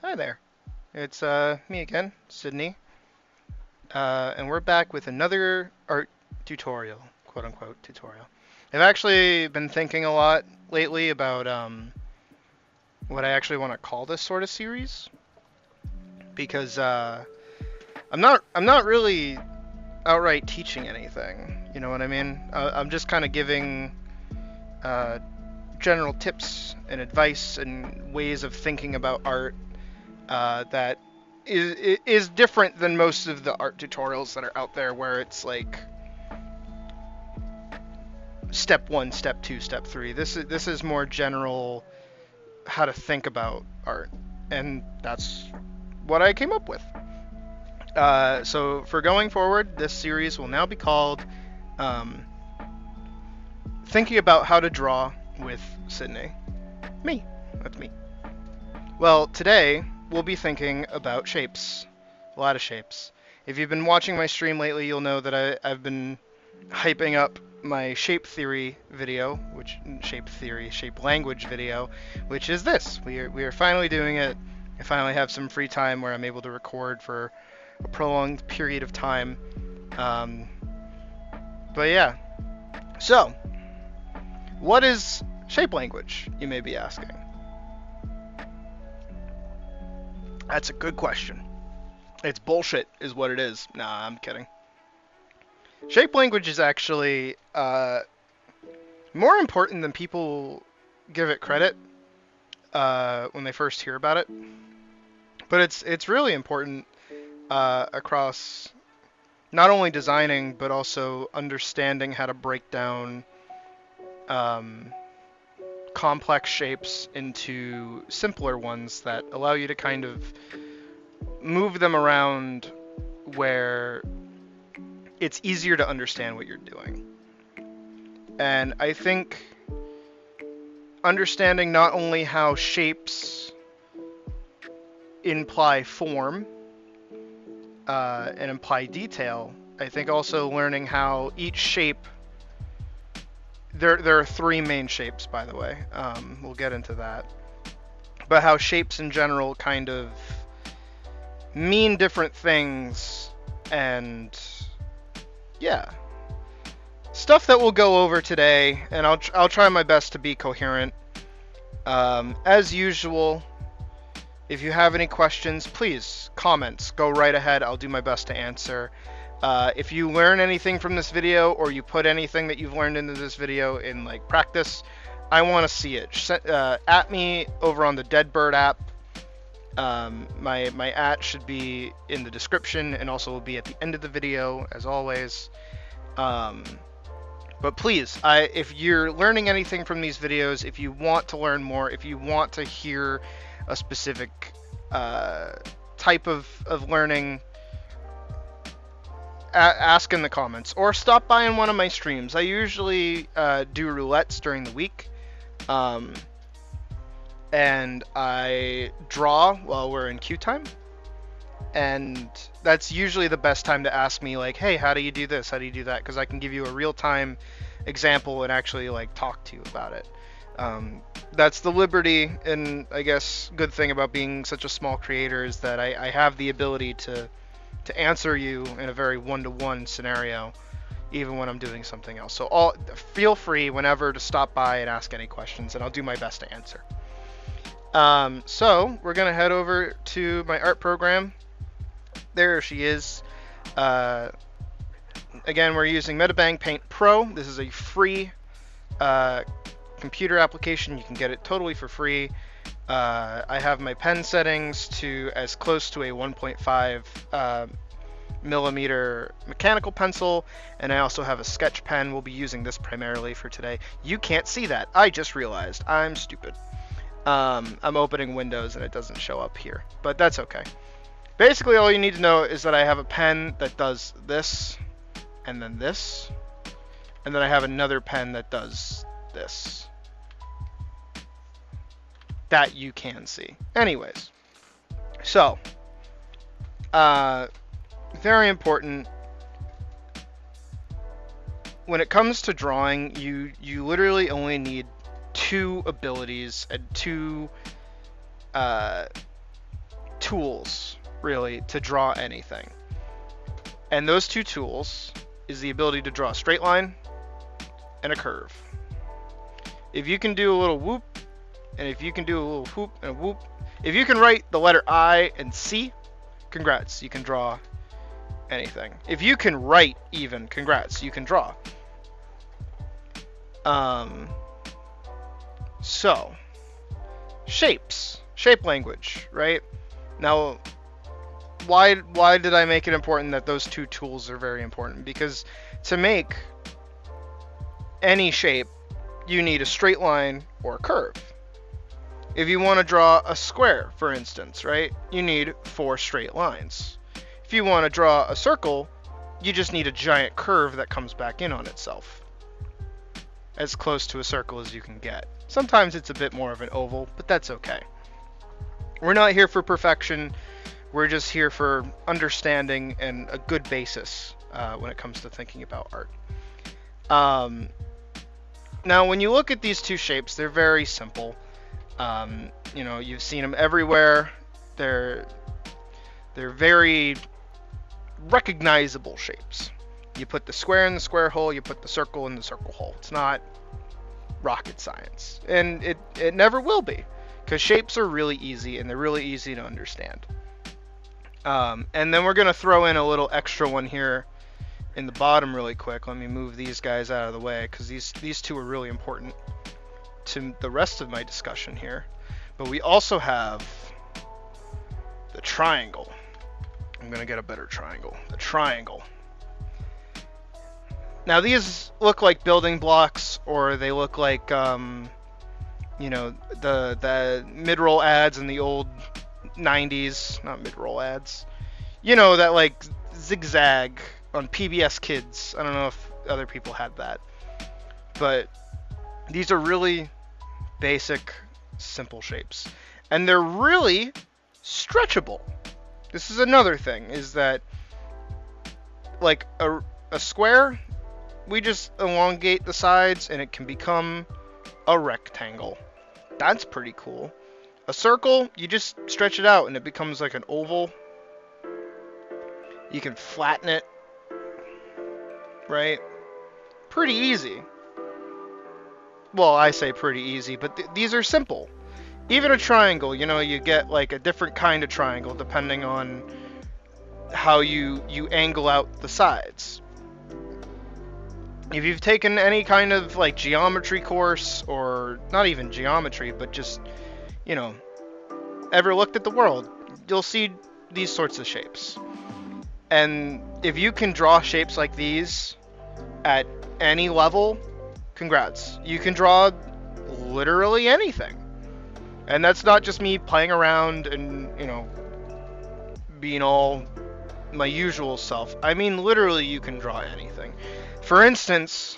Hi there. It's me again, Sydney, and we're back with another art tutorial, quote unquote tutorial. I've actually been thinking a lot lately about what I actually want to call this sort of series because I'm not really outright teaching anything. You know what I mean? I'm just kind of giving uh, general tips and advice and ways of thinking about art that is different than most of the art tutorials that are out there, where it's like step one, step two, step three. This is more general how to think about art, and that's what I came up with. So for going forward, this series will now be called um, "Thinking About How to Draw with Sydney." Me, that's me. Well, today we'll be thinking about shapes, a lot of shapes. If you've been watching my stream lately, you'll know that I've been hyping up my shape theory video, shape language video, which is this. We are finally doing it. I finally have some free time where I'm able to record for a prolonged period of time. Um, but yeah, so what is shape language, you may be asking? That's a good question. It's bullshit, is what it is. Nah, I'm kidding. Shape language is actually more important than people give it credit when they first hear about it. But it's really important across not only designing but also understanding how to break down um, complex shapes into simpler ones that allow you to kind of move them around where it's easier to understand what you're doing. And I think understanding not only how shapes imply form and imply detail, I think also learning how each shape. There are three main shapes, by the way. We'll get into that. But how shapes in general kind of mean different things, and yeah, stuff that we'll go over today. And I'll try my best to be coherent. As usual, if you have any questions, please comments. Go right ahead. I'll do my best to answer. If you learn anything from this video, or you put anything that you've learned into this video in like practice, I want to see it. At me over on the Deadbird app. My at should be in the description and also will be at the end of the video, as always. But please, if you're learning anything from these videos, if you want to learn more, if you want to hear a specific type of learning, ask in the comments or stop by in one of my streams. I usually do roulettes during the week, and I draw while we're in queue time, and that's usually the best time to ask me, like, hey, how do you do this, how do you do that, because I can give you a real-time example and actually like talk to you about it. That's the liberty and I guess good thing about being such a small creator, is that I have the ability to answer you in a very one-to-one scenario, even when I'm doing something else. So feel free whenever to stop by and ask any questions, and I'll do my best to answer. So we're gonna head over to my art program. There she is. Again, we're using Metabang Paint Pro. This is a free computer application. You can get it totally for free. I have my pen settings to as close to a 1.5 millimeter mechanical pencil, and I also have a sketch pen. We'll be using this primarily for today. You can't see that. I just realized. I'm stupid. I'm opening Windows and it doesn't show up here, but that's okay. Basically, all you need to know is that I have a pen that does this, and then this, and then I have another pen that does this. That you can see. Anyways, so, very important. When it comes to drawing, you literally only need two abilities and two tools, really, to draw anything. And those two tools is the ability to draw a straight line and a curve. If you can do a little whoop, and if you can do a little whoop and a whoop, if you can write the letter I and C, congrats, you can draw anything. If you can write even, congrats, you can draw. So, shapes, shape language, right? Now, why did I make it important that those two tools are very important? Because to make any shape, you need a straight line or a curve. If you want to draw a square, for instance, right, you need 4 straight lines. If you want to draw a circle, you just need a giant curve that comes back in on itself. As close to a circle as you can get. Sometimes it's a bit more of an oval, but that's okay. We're not here for perfection. We're just here for understanding and a good basis when it comes to thinking about art. Now, when you look at these two shapes, they're very simple. You know, you've seen them everywhere. They're very recognizable shapes. You put the square in the square hole, you put the circle in the circle hole. It's not rocket science. And it never will be, because shapes are really easy, and they're really easy to understand. And then we're going to throw in a little extra one here in the bottom really quick. Let me move these guys out of the way, because these two are really important to the rest of my discussion here. But we also have the triangle. I'm going to get a better triangle. The triangle. Now these look like building blocks, or they look like, you know, the mid-roll ads in the old 90s. Not mid-roll ads. You know, that like zigzag on PBS Kids. I don't know if other people had that. But these are really basic, simple shapes. And they're really stretchable. This is another thing, is that like a square, we just elongate the sides and it can become a rectangle. That's pretty cool. A circle, you just stretch it out and it becomes like an oval. You can flatten it, right? Pretty easy. Well, I say pretty easy, but these are simple. Even a triangle, you know, you get like a different kind of triangle depending on how you angle out the sides. If you've taken any kind of like geometry course, or not even geometry, but just, you know, ever looked at the world, you'll see these sorts of shapes. And if you can draw shapes like these at any level, congrats. You can draw literally anything. And that's not just me playing around and, you know, being all my usual self. I mean, literally, you can draw anything. For instance,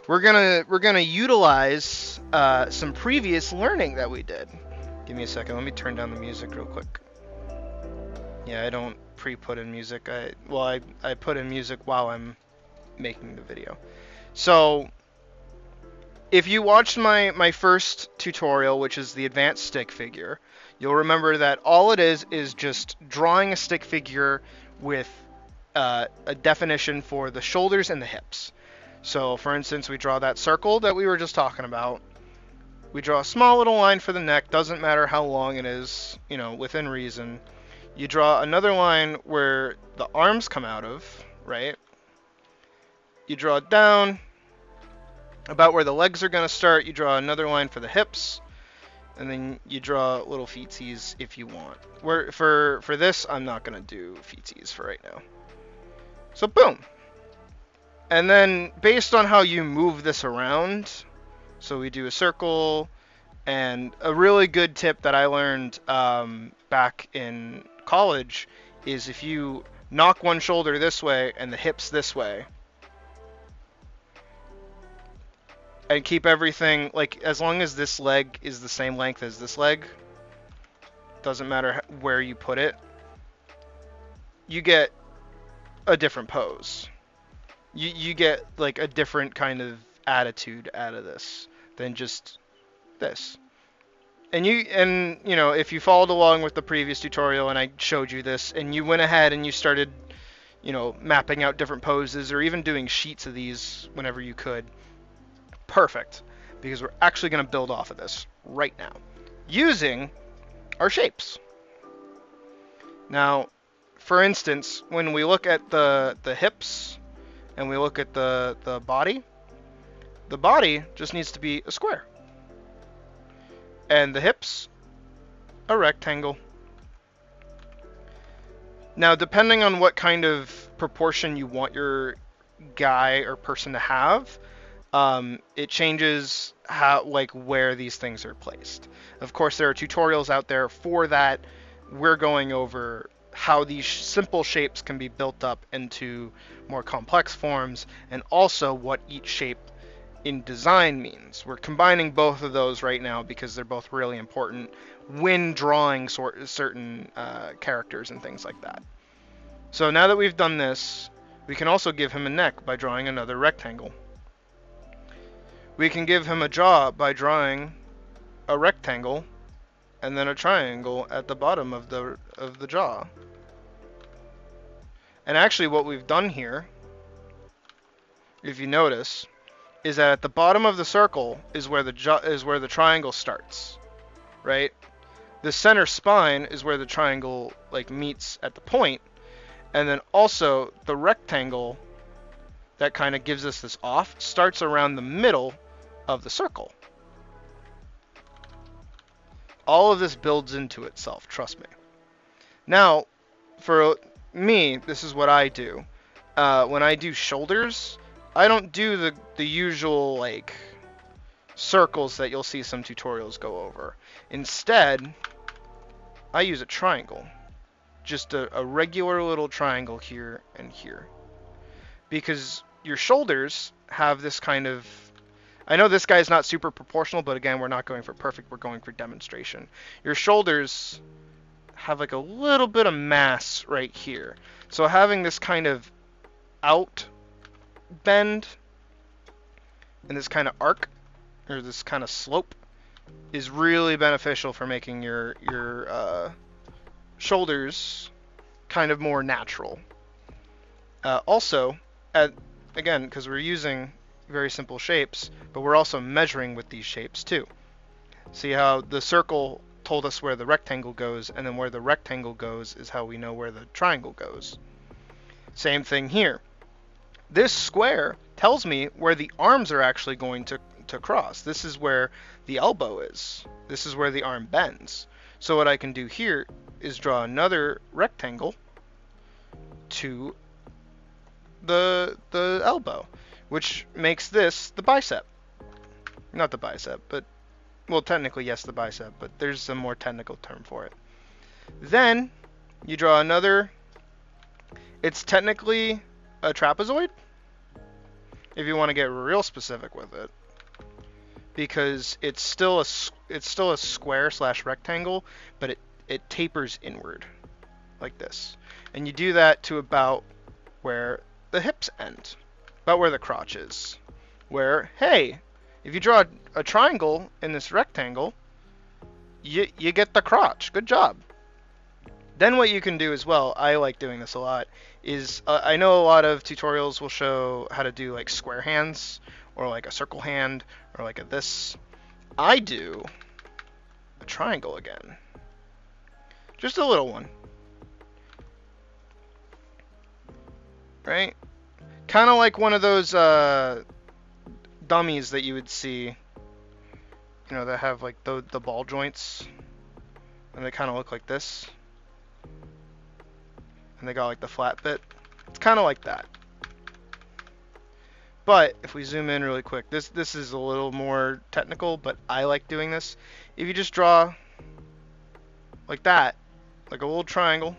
we're gonna utilize some previous learning that we did. Give me a second. Let me turn down the music real quick. Yeah, I don't pre-put in music. I put in music while I'm making the video. So, if you watched my first tutorial, which is the advanced stick figure, you'll remember that all it is just drawing a stick figure with a definition for the shoulders and the hips. So, for instance, we draw that circle that we were just talking about. We draw a small little line for the neck, doesn't matter how long it is, you know, within reason. You draw another line where the arms come out of, right? You draw it down about where the legs are going to start. You draw another line for the hips, and then you draw little feetsies if you want. For this, I'm not going to do feetsies for right now. So boom. And then based on how you move this around, so we do a circle, and a really good tip that I learned back in college is if you knock one shoulder this way and the hips this way, and keep everything, like, as long as this leg is the same length as this leg, doesn't matter where you put it, you get a different pose. You get, like, a different kind of attitude out of this than just this. And you know, if you followed along with the previous tutorial and I showed you this and you went ahead and you started, you know, mapping out different poses or even doing sheets of these whenever you could, perfect, because we're actually going to build off of this right now using our shapes. Now, for instance, when we look at the hips and we look at the body just needs to be a square. And the hips, a rectangle. Now, depending on what kind of proportion you want your guy or person to have, it changes how, like, where these things are placed. Of course, there are tutorials out there for that. We're going over how these simple shapes can be built up into more complex forms, and also what each shape in design means. We're combining both of those right now because they're both really important when drawing certain characters and things like that. So now that we've done this, we can also give him a neck by drawing another rectangle. We can give him a jaw by drawing a rectangle and then a triangle at the bottom of the jaw. And actually what we've done here, if you notice, is that at the bottom of the circle is where the triangle starts, right? The center spine is where the triangle like meets at the point, and then also the rectangle that kind of gives us this off starts around the middle of the circle. All of this builds into itself, trust me. Now, for me, this is what I do. When I do shoulders, I don't do the usual like circles that you'll see some tutorials go over. Instead, I use a triangle. Just a regular little triangle here and here. Because your shoulders have this kind of... I know this guy's not super proportional, but again, we're not going for perfect, we're going for demonstration. Your shoulders have like a little bit of mass right here. So having this kind of out bend and this kind of arc, or this kind of slope, is really beneficial for making your shoulders kind of more natural. Also, again, because we're using very simple shapes, but we're also measuring with these shapes too. See how the circle told us where the rectangle goes, and then where the rectangle goes is how we know where the triangle goes. Same thing here. This square tells me where the arms are actually going to cross. This is where the elbow is. This is where the arm bends. So what I can do here is draw another rectangle to the elbow, which makes this the bicep. Not the bicep, but, well, technically yes, the bicep, but there's a more technical term for it. Then you draw another, it's technically a trapezoid, if you want to get real specific with it, because it's still a square slash rectangle, but it tapers inward like this. And you do that to about where the hips end, about where the crotch is. Where, hey, if you draw a triangle in this rectangle, you get the crotch. Good job. Then what you can do as well, I like doing this a lot, is I know a lot of tutorials will show how to do like square hands or like a circle hand or like a this. I do a triangle again. Just a little one. Right? Kind of like one of those dummies that you would see, you know, that have like the ball joints, and they kind of look like this, and they got like the flat bit. It's kind of like that. But if we zoom in really quick, this is a little more technical, but I like doing this. If you just draw like that, like a little triangle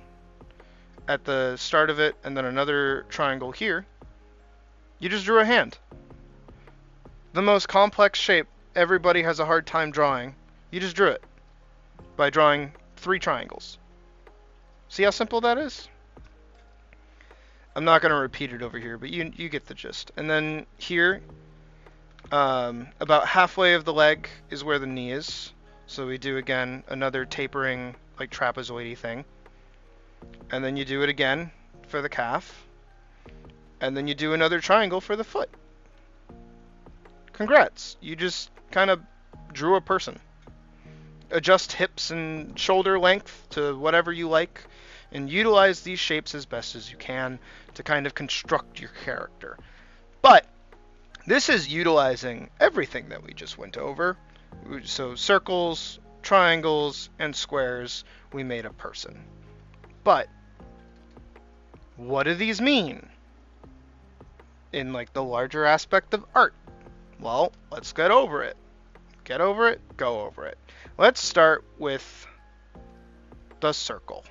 at the start of it, and then another triangle here, you just drew a hand. The most complex shape everybody has a hard time drawing, you just drew it by drawing 3 triangles. See how simple that is? I'm not going to repeat it over here, but you get the gist. And then here, about halfway of the leg is where the knee is. So we do again another tapering, like trapezoidy thing. And then you do it again for the calf. And then you do another triangle for the foot. Congrats. You just kind of drew a person. Adjust hips and shoulder length to whatever you like, and utilize these shapes as best as you can to kind of construct your character. But this is utilizing everything that we just went over. So circles, triangles, and squares, we made a person. But what do these mean in like the larger aspect of art? Well, let's get over it. Get over it, go over it. Let's start with the circle.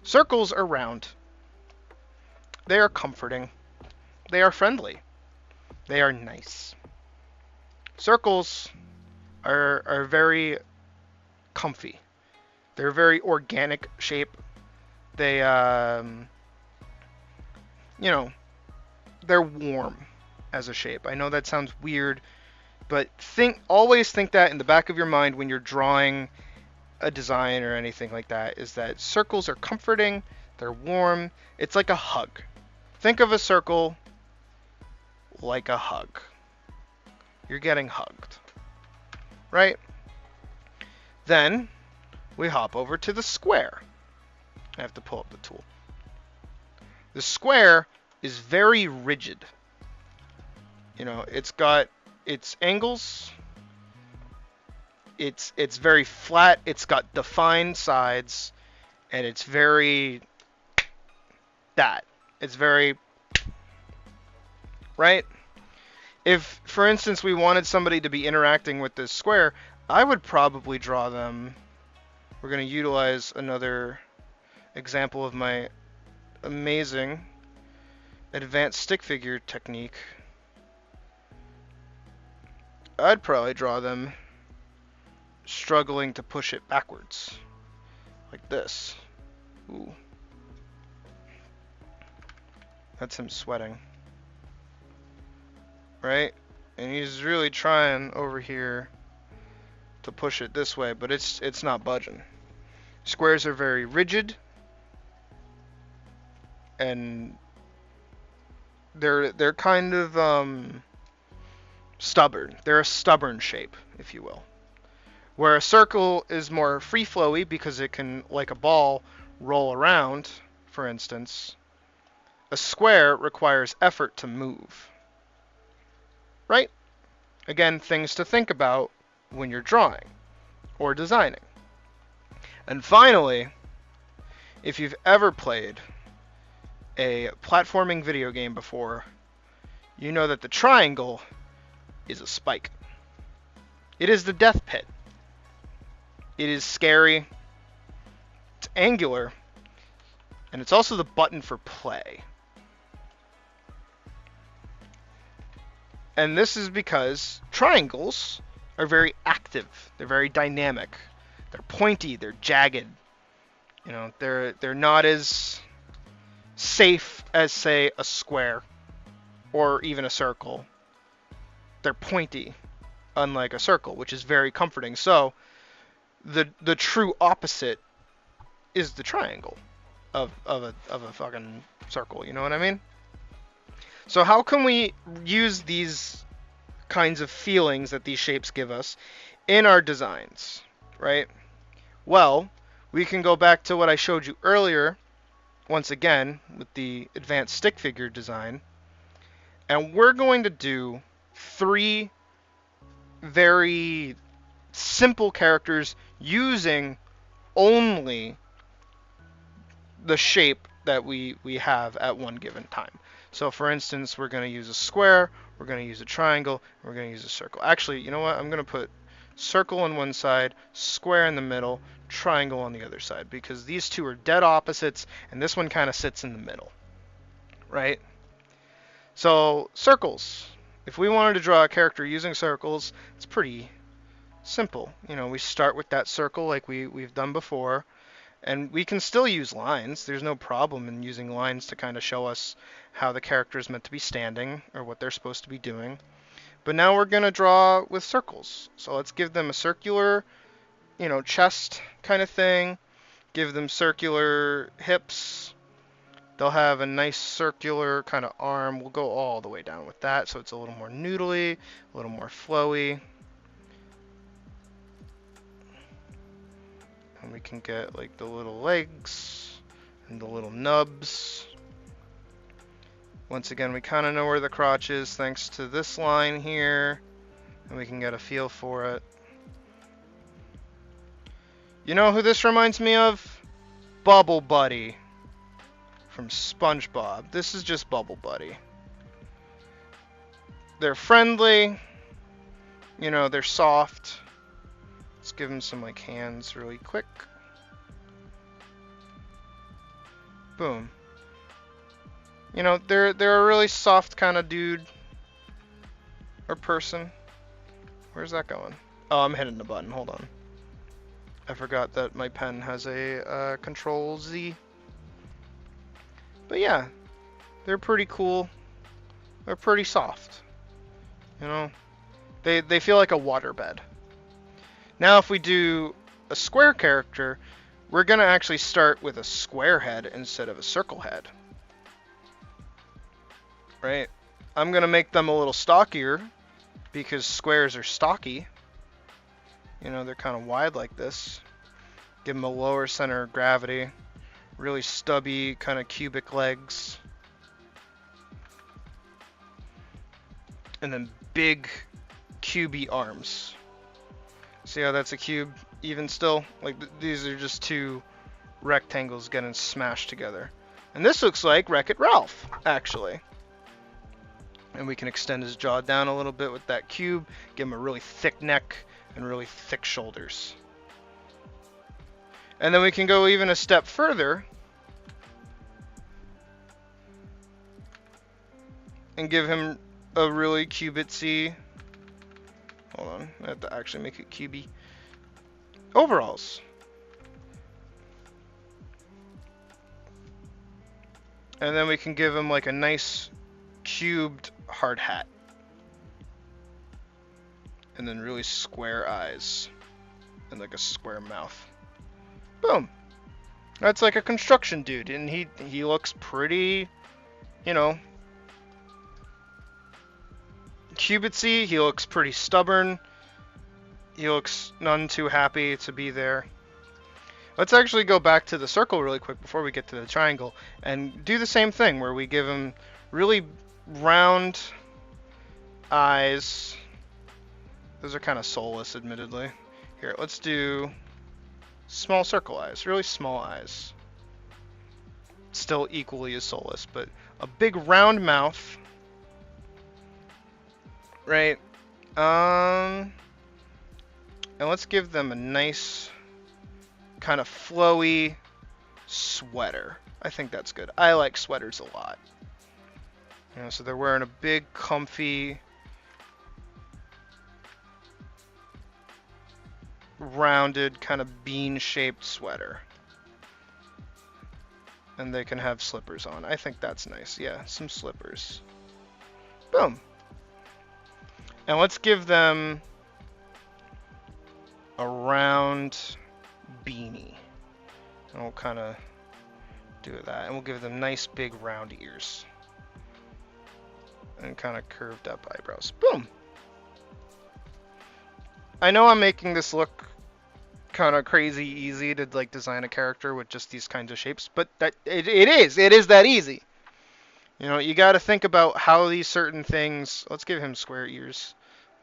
Circles are round. They are comforting. They are friendly. They are nice. Circles are very comfy. They're a very organic shape. They, they're warm as a shape. I know that sounds weird, but always think that in the back of your mind when you're drawing a design or anything like that, is that circles are comforting, they're warm, it's like a hug. Think of a circle like a hug. You're getting hugged, right? Then we hop over to the square. I have to pull up the tool. The square is very rigid. It's got its angles. It's very flat. It's got defined sides, and it's very It's very right. If, for instance, we wanted somebody to be interacting with this square, I would probably draw them. We're going to utilize another example of my amazing advanced stick figure technique. I'd probably draw them struggling to push it backwards, like this. Ooh. That's him sweating. Right? And he's really trying over here to push it this way, but it's not budging. Squares are very rigid, and they're kind of stubborn. They're a stubborn shape, if you will. Where a circle is more free-flowy because it can, like a ball, roll around, for instance. A square requires effort to move. Right? Again, things to think about when you're drawing or designing. And finally, if you've ever played a platforming video game before, you know that the triangle is a spike. It is the death pit. It is scary, it's angular, and it's also the button for play. And this is because triangles are very active, they're very dynamic, they're pointy, they're jagged. They're not as safe as, say, a square or even a circle. They're pointy, unlike a circle, which is very comforting. So the true opposite is the triangle of a fucking circle. You know what I mean? So how can we use these kinds of feelings that these shapes give us in our designs, right? Well, we can go back to what I showed you earlier, once again, with the advanced stick figure design. And we're going to do 3 very simple characters using only the shape that we have at one given time. So for instance, we're going to use a square, we're going to use a triangle, and we're going to use a circle. Actually, you know what? I'm going to put circle on one side, square in the middle, triangle on the other side, because these two are dead opposites, and this one kind of sits in the middle, right? So circles. If we wanted to draw a character using circles, it's pretty simple. We start with that circle like we've done before, and we can still use lines. There's no problem in using lines to kind of show us how the character is meant to be standing or what they're supposed to be doing. But now we're going to draw with circles. So let's give them a circular, chest kind of thing. Give them circular hips. They'll have a nice circular kind of arm. We'll go all the way down with that so it's a little more noodly, a little more flowy. And we can get like the little legs and the little nubs. Once again, we kind of know where the crotch is thanks to this line here, and we can get a feel for it. You know who this reminds me of? Bubble Buddy from SpongeBob. This is just Bubble Buddy. They're friendly, they're soft. Let's give them some like hands really quick. Boom. They're a really soft kind of dude or person. Where's that going? Oh, I'm hitting the button. Hold on. I forgot that my pen has a Control Z. But yeah, they're pretty cool. They're pretty soft. They feel like a waterbed. Now, if we do a square character, we're gonna actually start with a square head instead of a circle head. Right? I'm going to make them a little stockier because squares are stocky. They're kind of wide like this. Give them a lower center of gravity. Really stubby kind of cubic legs. And then big cubey arms. See how that's a cube even still? Like these are just two rectangles getting smashed together. And this looks like Wreck-It Ralph, actually. And we can extend his jaw down a little bit with that cube, give him a really thick neck and really thick shoulders. And then we can go even a step further and give him a really cubitsy, hold on, I have to actually make it cubey, overalls. And then we can give him like a nice cubed hard hat. And then really square eyes. And like a square mouth. Boom. That's like a construction dude. And he looks pretty, cubitsy. He looks pretty stubborn. He looks none too happy to be there. Let's actually go back to the circle really quick before we get to the triangle and do the same thing where we give him really round eyes. Those are kind of soulless, admittedly. Here, let's do small circle eyes, really small eyes. Still equally as soulless, but a big round mouth. Right. And let's give them a nice kind of flowy sweater. I think that's good. I like sweaters a lot. So they're wearing a big, comfy, rounded, kind of bean-shaped sweater. And they can have slippers on. I think that's nice. Yeah, some slippers. Boom. And let's give them a round beanie. And we'll kind of do that. And we'll give them nice, big, round ears. And kind of curved up eyebrows. Boom. I know I'm making this look kind of crazy easy to like design a character with just these kinds of shapes, but that it is that easy. You got to think about how these certain things. Let's give him square ears.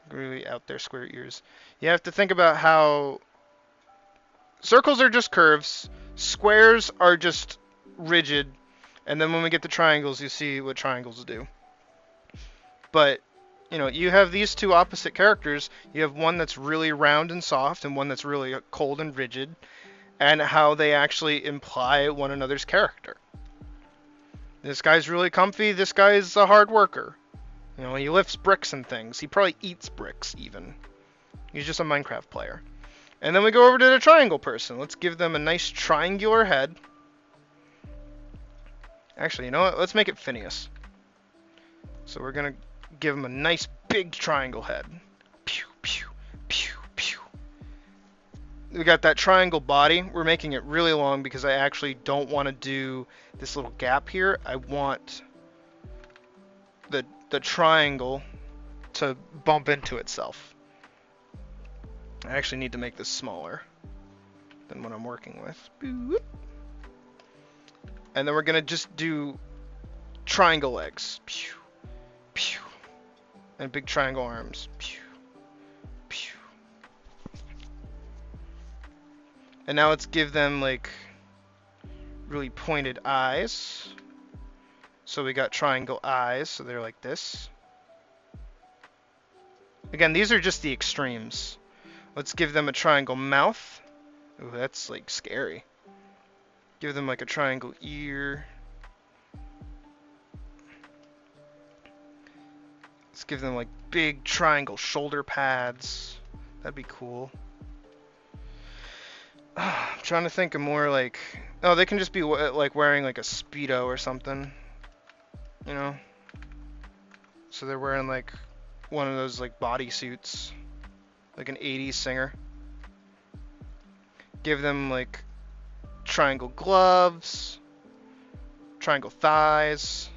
Really out there square ears. You have to think about how circles are just curves, squares are just rigid, and then when we get to triangles, you see what triangles do. But, you have these two opposite characters. You have one that's really round and soft and one that's really cold and rigid, and how they actually imply one another's character. This guy's really comfy. This guy's a hard worker. He lifts bricks and things. He probably eats bricks even. He's just a Minecraft player. And then we go over to the triangle person. Let's give them a nice triangular head. Actually, you know what? Let's make it Phineas. So we're going to give him a nice big triangle head. Pew, pew, pew, pew. We got that triangle body. We're making it really long because I actually don't want to do this little gap here. I want the triangle to bump into itself. I actually need to make this smaller than what I'm working with. And then we're going to just do triangle legs. Pew, pew. And big triangle arms. Pew, pew. And now let's give them like really pointed eyes. So we got triangle eyes, so they're like this. Again, these are just the extremes. Let's give them a triangle mouth. Ooh, that's like scary. Give them like a triangle ear. Let's give them like big triangle shoulder pads. That'd be cool. I'm trying to think of more like... Oh, they can just be like wearing like a Speedo or something. You know? So they're wearing like one of those like bodysuits. Like an 80s singer. Give them like triangle gloves. Triangle thighs.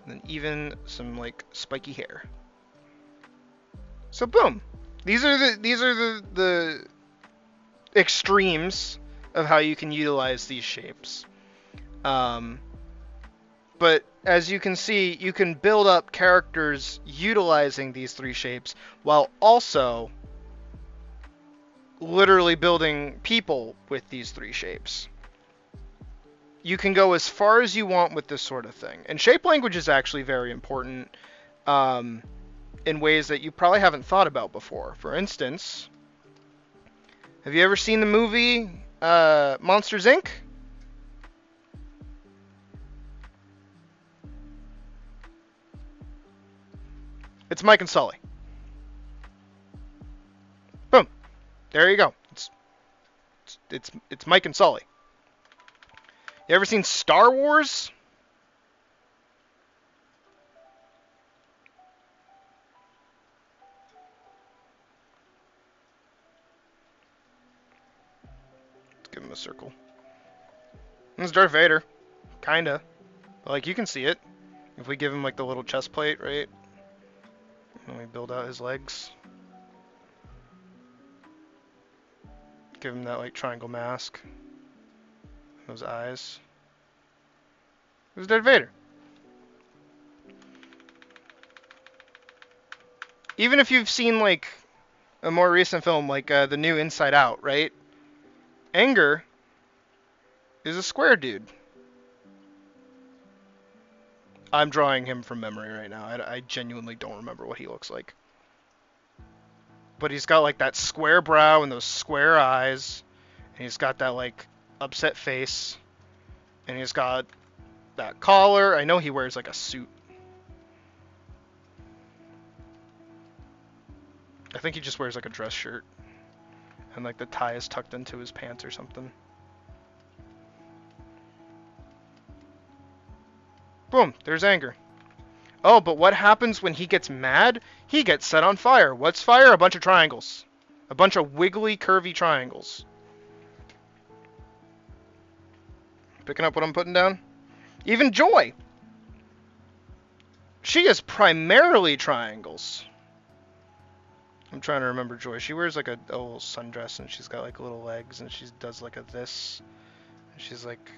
And then even some like spiky hair. So boom. These are the extremes of how you can utilize these shapes. But as you can see, you can build up characters utilizing these three shapes while also literally building people with these three shapes. You can go as far as you want with this sort of thing. And shape language is actually very important in ways that you probably haven't thought about before. For instance, have you ever seen the movie Monsters, Inc.? It's Mike and Sully. Boom. There you go. It's Mike and Sully. You ever seen Star Wars? Let's give him a circle. This is Darth Vader. Kinda. But like you can see it. If we give him like the little chest plate, right? And we build out his legs. Give him that like triangle mask. Those eyes. Who's Darth Vader? Even if you've seen like a more recent film like the new Inside Out, right? Anger is a square dude. I'm drawing him from memory right now. I genuinely don't remember what he looks like. But he's got like that square brow and those square eyes. And he's got that like upset face. And he's got that collar. I know he wears like a suit. I think he just wears like a dress shirt. And like the tie is tucked into his pants or something. Boom, there's anger. Oh, but what happens when he gets mad? He gets set on fire. What's fire? A bunch of triangles. A bunch of wiggly, curvy triangles. Picking up what I'm putting down? Even Joy. She is primarily triangles. I'm trying to remember Joy. She wears like a little sundress and she's got like little legs and she does like a this. And she's like,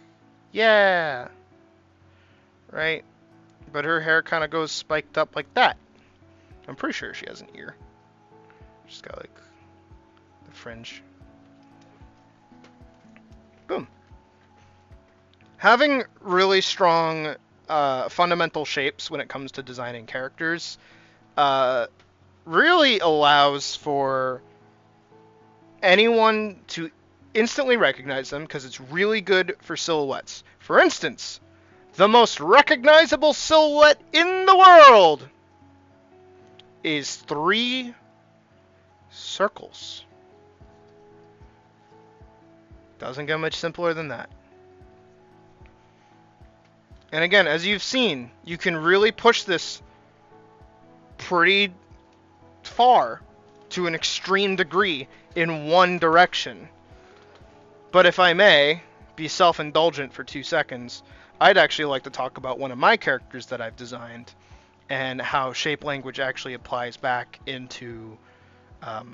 yeah. Right? But her hair kind of goes spiked up like that. I'm pretty sure she has an ear. She's got like the fringe. Boom. Having really strong fundamental shapes when it comes to designing characters really allows for anyone to instantly recognize them because it's really good for silhouettes. For instance, the most recognizable silhouette in the world is 3 circles. Doesn't get much simpler than that. And again, as you've seen, you can really push this pretty far to an extreme degree in one direction. But if I may be self-indulgent for 2 seconds, I'd actually like to talk about one of my characters that I've designed and how shape language actually applies back into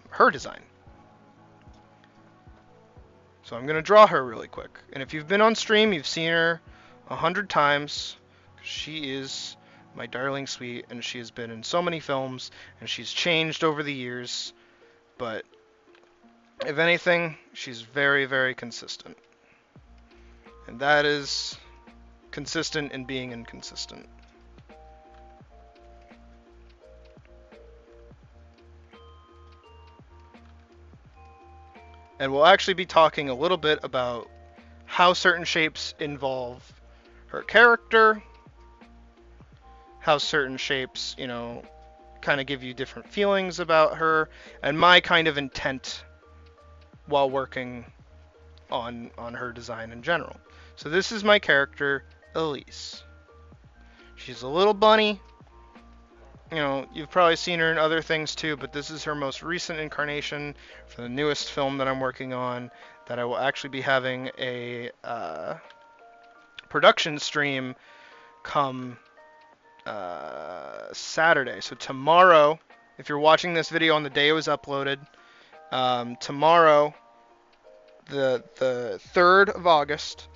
her design. So I'm going to draw her really quick. And if you've been on stream, you've seen her 100 times. She is my darling sweet, and she has been in so many films, and she's changed over the years. But if anything, she's very, very consistent. And that is consistent in being inconsistent. And we'll actually be talking a little bit about how certain shapes involve her character, how certain shapes, you know, kind of give you different feelings about her, and my kind of intent while working on her design in general. So this is my character, Elise. She's a little bunny. You know, you've probably seen her in other things too, but this is her most recent incarnation for the newest film that I'm working on, that I will actually be having a production stream come Saturday. So tomorrow, if you're watching this video on the day it was uploaded, tomorrow, the 3rd of August,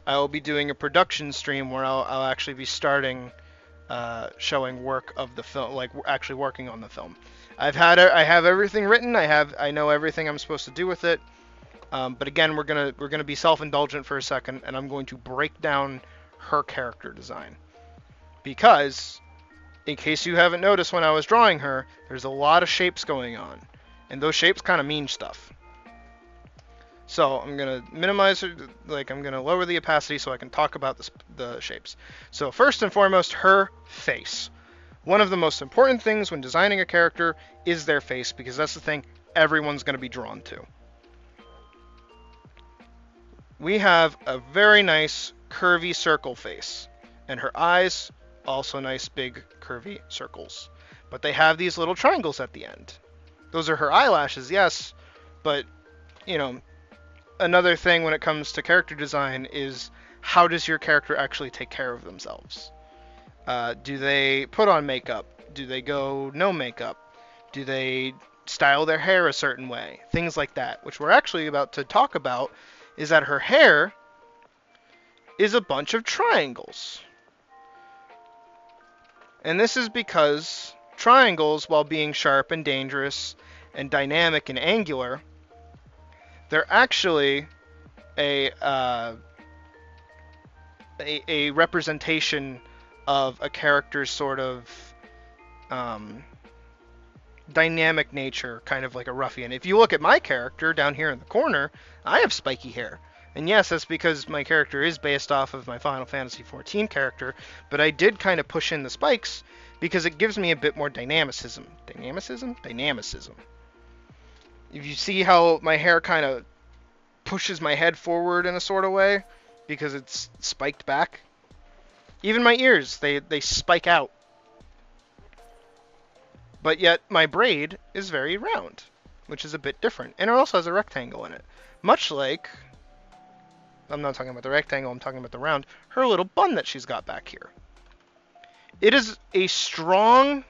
I will be doing a production stream where I'll actually be starting showing work of the film, like actually working on the film. I have everything written. I know everything I'm supposed to do with it. But again, we're gonna be self-indulgent for a second, and I'm going to break down her character design, because in case you haven't noticed, when I was drawing her, there's a lot of shapes going on, and those shapes kind of mean stuff. So I'm gonna minimize, like I'm gonna lower the opacity so I can talk about the shapes. So first and foremost, her face. One of the most important things when designing a character is their face, because that's the thing everyone's gonna be drawn to. We have a very nice curvy circle face, and her eyes also nice big curvy circles, but they have these little triangles at the end. Those are her eyelashes, yes, but you know, another thing when it comes to character design is, how does your character actually take care of themselves? Do they put on makeup? Do they go no makeup? Do they style their hair a certain way? Things like that, which we're actually about to talk about, is that her hair is a bunch of triangles. And this is because triangles, while being sharp and dangerous and dynamic and angular, they're actually a representation of a character's sort of dynamic nature, kind of like a ruffian. If you look at my character down here in the corner, I have spiky hair. And yes, that's because my character is based off of my Final Fantasy XIV character, but I did kind of push in the spikes because it gives me a bit more dynamicism. Dynamicism. If you see how my hair kind of pushes my head forward in a sort of way because it's spiked back. Even my ears, they spike out. But yet my braid is very round, which is a bit different. And it also has a rectangle in it. Much like, I'm not talking about the rectangle, I'm talking about the round, her little bun that she's got back here. It is a strong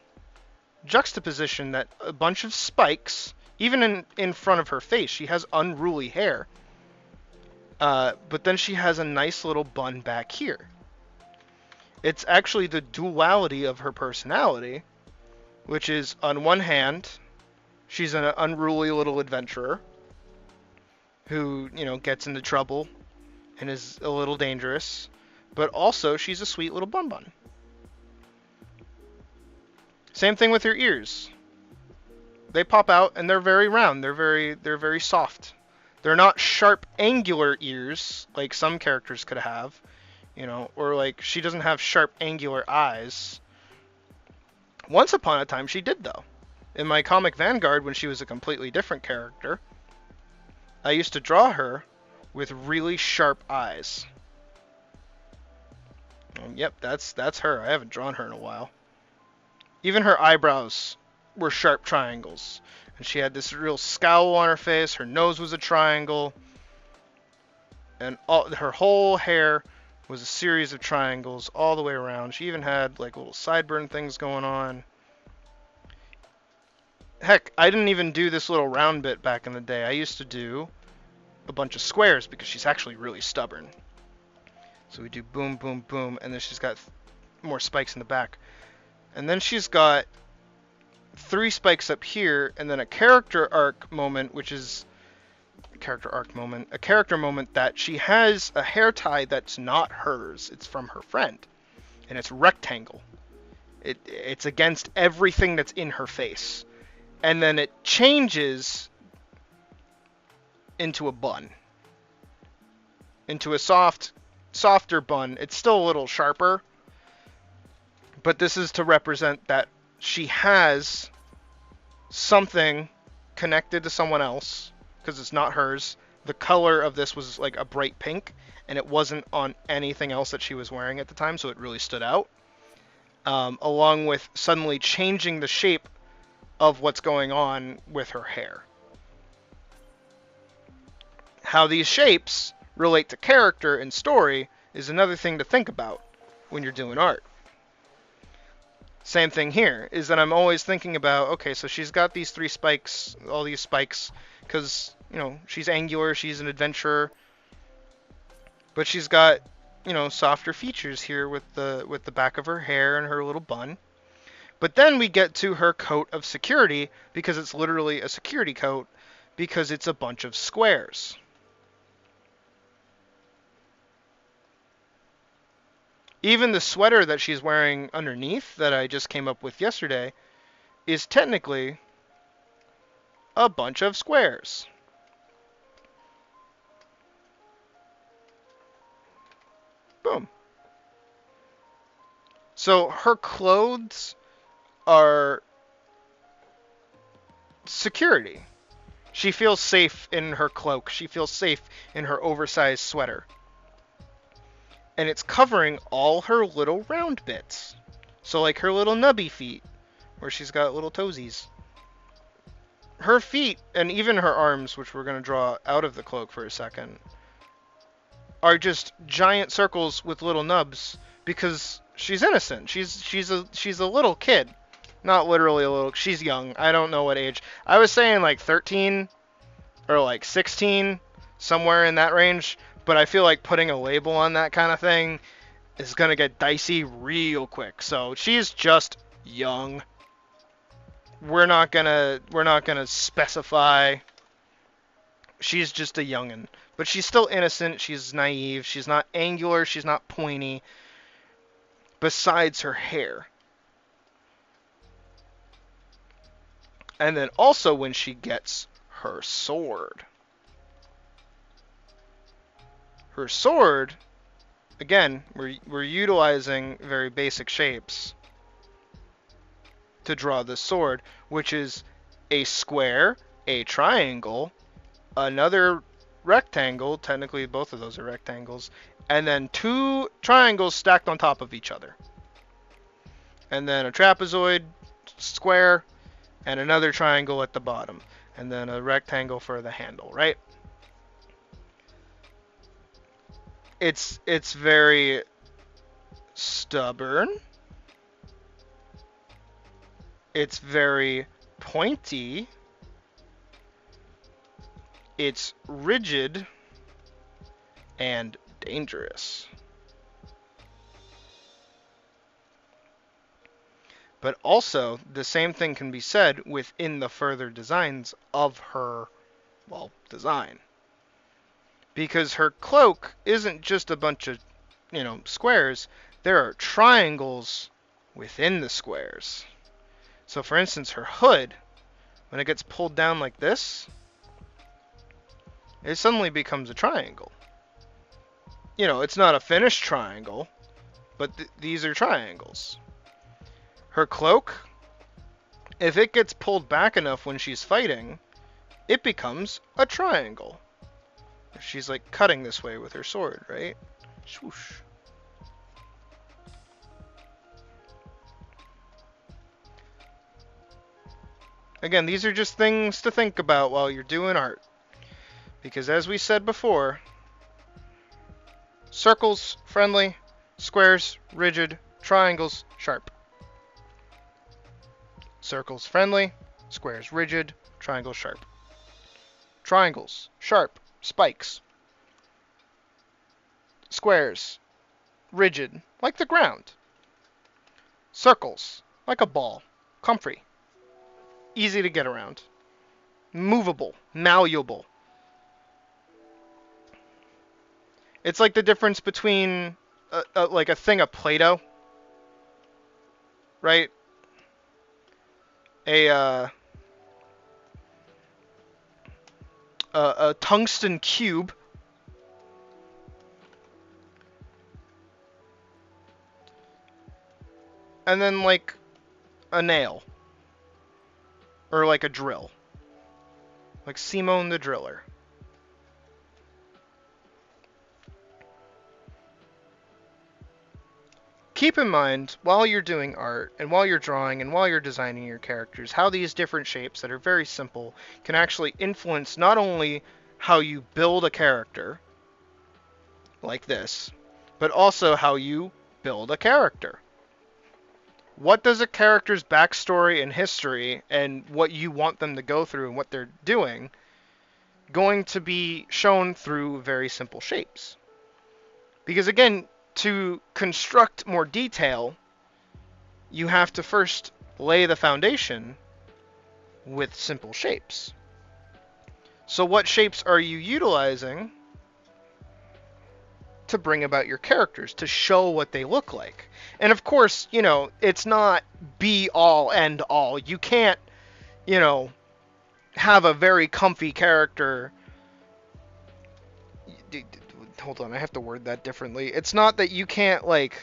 juxtaposition that a bunch of spikes, even in front of her face, she has unruly hair. But then she has a nice little bun back here. It's actually the duality of her personality, which is, on one hand, she's an unruly little adventurer who, you know, gets into trouble and is a little dangerous, but also she's a sweet little bun bun. Same thing with her ears. They pop out and they're very round. They're very soft. They're not sharp, angular ears like some characters could have, you know, or like she doesn't have sharp, angular eyes. Once upon a time she did, though. In my comic Vanguard, when she was a completely different character, I used to draw her with really sharp eyes. Yep, that's her. I haven't drawn her in a while. Even her eyebrows were sharp triangles. And she had this real scowl on her face. Her nose was a triangle. And her whole hair was a series of triangles all the way around. She even had like little sideburn things going on. Heck, I didn't even do this little round bit back in the day. I used to do a bunch of squares because she's actually really stubborn. So we do boom, boom, boom, and then she's got more spikes in the back. And then she's got 3 spikes up here, and then a character arc moment, which is a character moment that she has a hair tie that's not hers. It's from her friend, and it's rectangle. It's against everything that's in her face. And then it changes into a bun. Into a softer bun. It's still a little sharper. But this is to represent that she has something connected to someone else, because it's not hers. The color of this was like a bright pink, and it wasn't on anything else that she was wearing at the time, so it really stood out. Along with suddenly changing the shape of what's going on with her hair. How these shapes relate to character and story is another thing to think about when you're doing art. Same thing here, is that I'm always thinking about, okay, so she's got these 3 spikes, all these spikes, because, you know, she's angular, she's an adventurer, but she's got, you know, softer features here with the back of her hair and her little bun. But then we get to her coat of security, because it's literally a security coat, because it's a bunch of squares. Even the sweater that she's wearing underneath, that I just came up with yesterday, is technically a bunch of squares. Boom. So her clothes are security. She feels safe in her cloak. She feels safe in her oversized sweater. And it's covering all her little round bits. So like her little nubby feet, where she's got little toesies. Her feet, and even her arms, which we're going to draw out of the cloak for a second, are just giant circles with little nubs, because she's innocent. She's a little kid. Not literally a little, she's young. I don't know what age. I was saying like 13 or like 16, somewhere in that range. But I feel like putting a label on that kind of thing is going to get dicey real quick. So she's just young. We're not going to specify. She's just a youngin'. But she's still innocent. She's naive. She's not angular. She's not pointy. Besides her hair. And then also when she gets her sword. Her sword, again, we're utilizing very basic shapes to draw this sword, which is a square, a triangle, another rectangle, technically both of those are rectangles, and then 2 triangles stacked on top of each other. And then a trapezoid, square, and another triangle at the bottom. And then a rectangle for the handle, right? It's very stubborn. It's very pointy. It's rigid and dangerous. But also, the same thing can be said within the further designs of her, well, design. Because her cloak isn't just a bunch of, you know, squares. There are triangles within the squares. So for instance, her hood, when it gets pulled down like this, it suddenly becomes a triangle. You know, it's not a finished triangle, but these are triangles. Her cloak, if it gets pulled back enough when she's fighting, it becomes a triangle. She's like cutting this way with her sword, right? Swoosh. Again, these are just things to think about while you're doing art. Because as we said before, circles, friendly, squares, rigid, triangles, sharp. Circles, friendly, squares, rigid, triangles, sharp. Triangles, sharp, spikes. Squares, rigid, like the ground. Circles, like a ball, comfy, easy to get around. Movable, malleable. It's like the difference between like a thing of Play-Doh, right? A a tungsten cube, and then like a nail, or like a drill, like Simone the Driller. Keep in mind, while you're doing art, and while you're drawing, and while you're designing your characters, how these different shapes that are very simple can actually influence not only how you build a character, like this, but also how you build a character. What does a character's backstory and history and what you want them to go through and what they're doing going to be shown through very simple shapes? Because again, to construct more detail, you have to first lay the foundation with simple shapes. So what shapes are you utilizing to bring about your characters, to show what they look like? And of course, you know, it's not be all end all. You can't, you know, have a very comfy character. Hold on, I have to word that differently. It's not that you can't, like,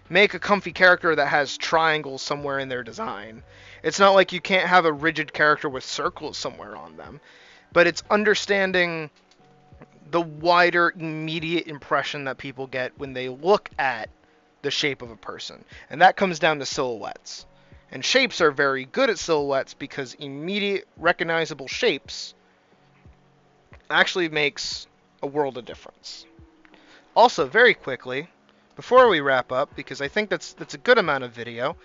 make a comfy character that has triangles somewhere in their design. It's not like you can't have a rigid character with circles somewhere on them. But it's understanding the wider immediate impression that people get when they look at the shape of a person. And that comes down to silhouettes. And shapes are very good at silhouettes because immediate recognizable shapes actually makes a world of difference. Also, very quickly, before we wrap up, because I think that's a good amount of video,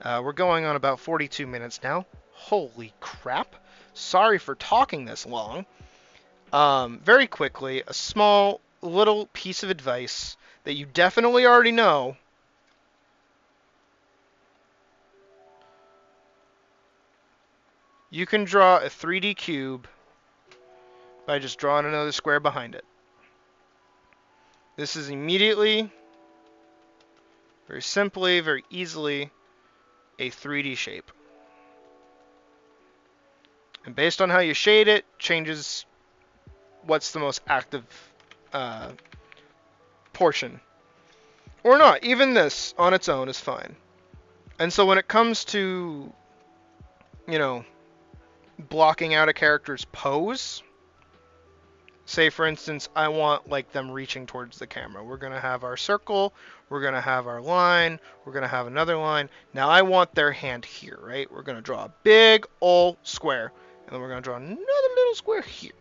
we're going on about 42 minutes now. Holy crap. Sorry for talking this long. Very quickly, a small little piece of advice that you definitely already know. You can draw a 3D cube by just drawing another square behind it. This is immediately, very simply, very easily, a 3D shape. And based on how you shade it, changes what's the most active portion. Or not. Even this on its own is fine. And so when it comes to, you know, blocking out a character's pose, say for instance, I want like them reaching towards the camera. We're going to have our circle, we're going to have our line, we're going to have another line. Now I want their hand here, right? We're going to draw a big old square, and then we're going to draw another little square here.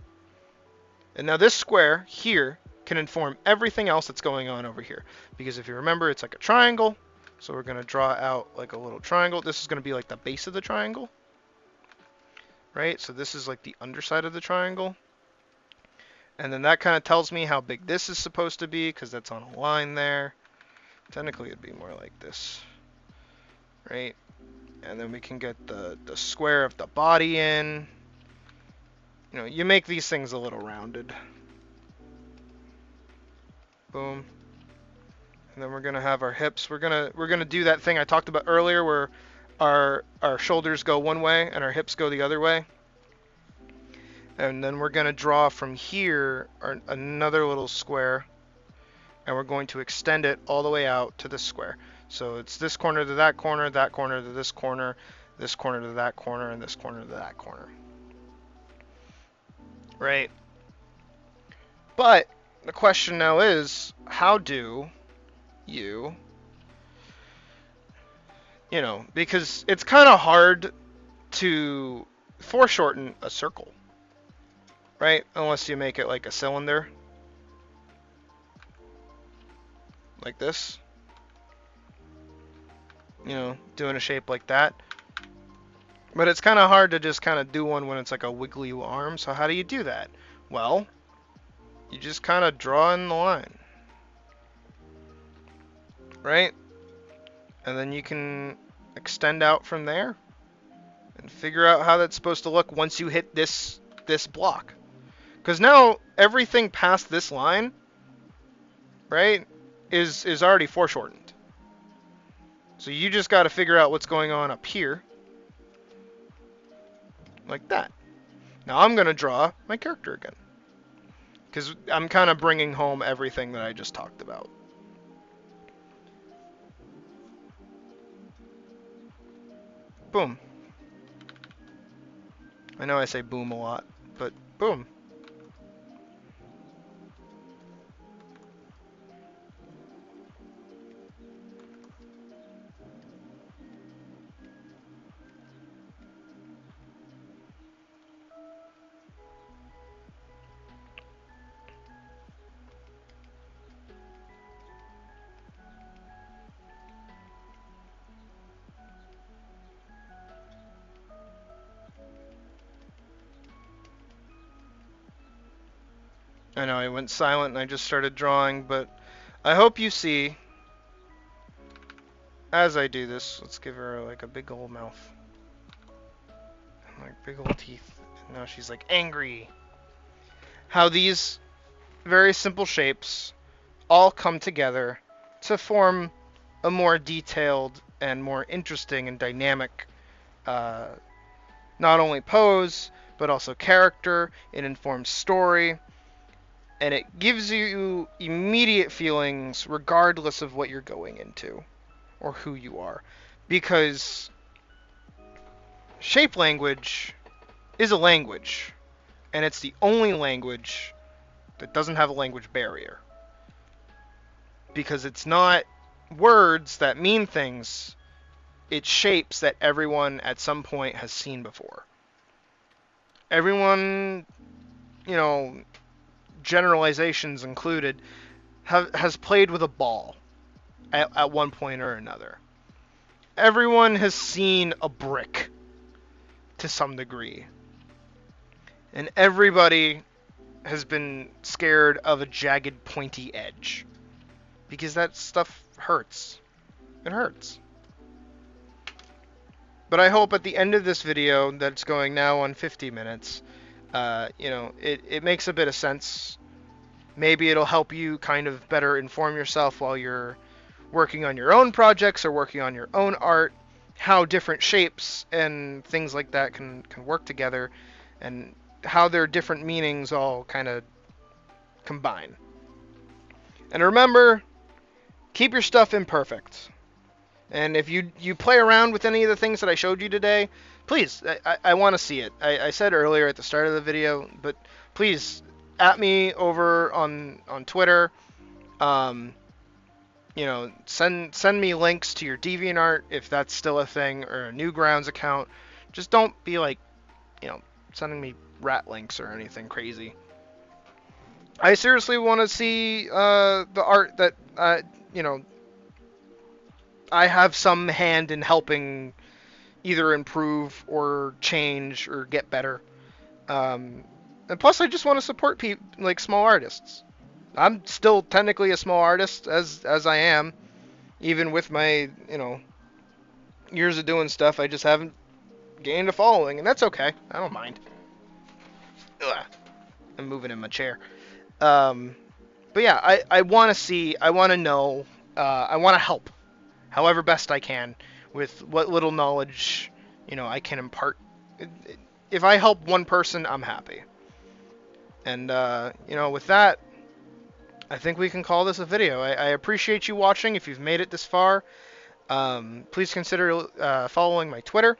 And now this square here can inform everything else that's going on over here. Because if you remember, it's like a triangle. So we're going to draw out like a little triangle. This is going to be like the base of the triangle. Right? So this is like the underside of the triangle. And then that kind of tells me how big this is supposed to be, because that's on a line there. Technically, it'd be more like this. Right? And then we can get the square of the body in. You know, you make these things a little rounded. Boom. And then we're gonna have our hips. We're gonna do that thing I talked about earlier, where our shoulders go one way and our hips go the other way. And then we're gonna draw from here another little square, and we're going to extend it all the way out to this square. So it's this corner to that corner to this corner to that corner, and this corner to that corner. Right? But the question now is, how do you know, because it's kind of hard to foreshorten a circle, right? Unless you make it like a cylinder, like this. You know, doing a shape like that. But it's kind of hard to just kind of do one when it's like a wiggly arm. So how do you do that? Well, you just kind of draw in the line, right? And then you can extend out from there and figure out how that's supposed to look once you hit this block. Because now everything past this line, right, is already foreshortened. So you just got to figure out what's going on up here, like that. Now I'm going to draw my character again, because I'm kind of bringing home everything that I just talked about. Boom. I know I say boom a lot, but boom. I know I went silent and I just started drawing, but I hope you see, as I do this, let's give her like a big old mouth. And like big old teeth. And now she's like angry. How these very simple shapes all come together to form a more detailed and more interesting and dynamic not only pose, but also character. It informs story. And it gives you immediate feelings regardless of what you're going into or who you are. Because shape language is a language, and it's the only language that doesn't have a language barrier. Because it's not words that mean things, it's shapes that everyone at some point has seen before. Everyone, you know, generalizations included, has played with a ball at one point or another. Everyone has seen a brick to some degree. And everybody has been scared of a jagged, pointy edge. Because that stuff hurts. It hurts. But I hope at the end of this video, that's going now on 50 minutes, you know, it makes a bit of sense. Maybe it'll help you kind of better inform yourself while you're working on your own projects or working on your own art, how different shapes and things like that can work together, and how their different meanings all kind of combine. And remember, keep your stuff imperfect. And if you play around with any of the things that I showed you today, please, I want to see it. I said earlier at the start of the video, but please, at me over on Twitter. You know, send me links to your DeviantArt if that's still a thing, or a Newgrounds account. Just don't be like, you know, sending me rat links or anything crazy. I seriously want to see the art that you know, I have some hand in helping either improve or change or get better. And plus, I just want to support like small artists. I'm still technically a small artist as I am, even with my, you know, years of doing stuff. I just haven't gained a following, and that's okay. I don't mind. Ugh. I'm moving in my chair. But yeah, I want to see, I want to know, I want to help, however best I can, with what little knowledge, you know, I can impart. If I help one person, I'm happy. And, you know, with that, I think we can call this a video. I appreciate you watching if you've made it this far. Please consider following my Twitter.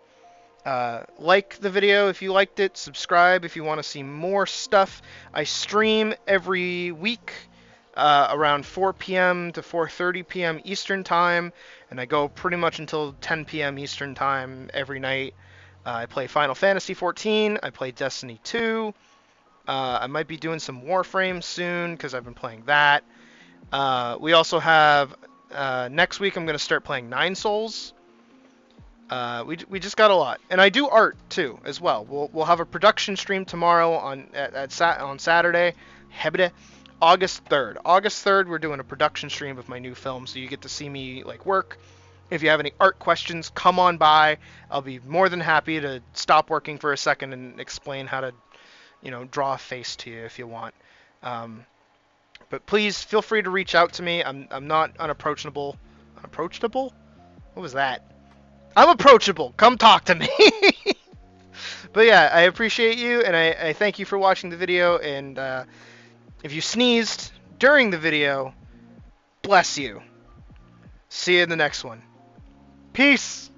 Like the video if you liked it. Subscribe if you want to see more stuff. I stream every week around 4 p.m. to 4:30 p.m. Eastern Time, and I go pretty much until 10 p.m. Eastern Time every night. I play Final Fantasy 14. I play Destiny 2. I might be doing some Warframe soon because I've been playing that. We also have next week I'm going to start playing Nine Souls. We just got a lot, and I do art too as well. We'll have a production stream tomorrow on Saturday, August 3rd. August 3rd we're doing a production stream of my new film, so you get to see me like work. If you have any art questions, come on by. I'll be more than happy to stop working for a second and explain how to, draw a face to you if you want. But please feel free to reach out to me. I'm not unapproachable. Unapproachable? What was that? I'm approachable. Come talk to me. But yeah, I appreciate you, and I thank you for watching the video. And if you sneezed during the video, bless you. See you in the next one. Peace.